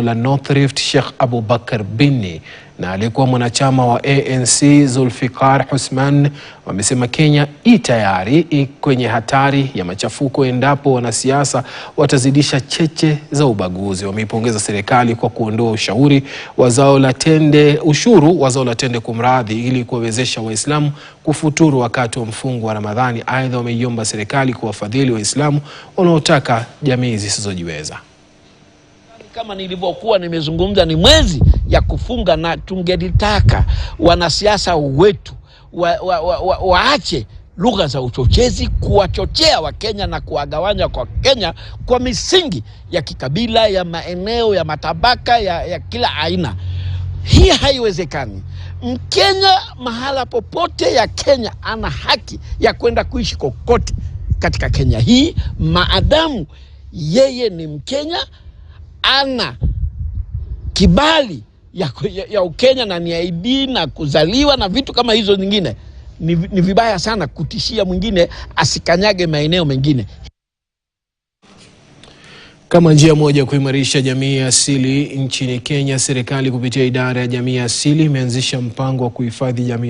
la North Rift Sheikh Abubakar Binni na aliyekuwa mwanachama wa ANC Zulfikar Husman wamesema Kenya tayari kwenye hatari ya machafuko endapo wanasiasa watazidisha cheche za ubaguzi. Wameipongeza serikali kwa kuondoa ushuru wa zao la tende kumradhi ili kuwawezesha Waislamu kufuturu wakati wa mfungo wa Ramadhani. Aidha, wameiomba serikali kuwafadhili Waislamu wanaotaka jamii zisizojiweza. Kama nilivyokuwa nimezungumza, ni mwezi ya kufunga, na tungelitaka wanasiasa wetu waache lugha za uchochezi, kuwachochea Wakenya na kuwagawanya kwa Kenya kwa misingi ya kikabila, ya maeneo, ya matabaka, ya kila aina. Hii haiwezekani. Mkenya mahala popote ya Kenya ana haki ya kwenda kuishi kokote katika Kenya hii, maadamu yeye ni Mkenya, ana kibali ya Ukenya na ni ID na kuzaliwa na vitu kama hizo nyingine. Ni vibaya sana kutishia mwingine asikanyage maeneo mengine. Kama njia moja kuimarisha jamii asili nchini Kenya, serikali kupitia idara ya jamii asili imeanzisha mpango wa kuhifadhi jamii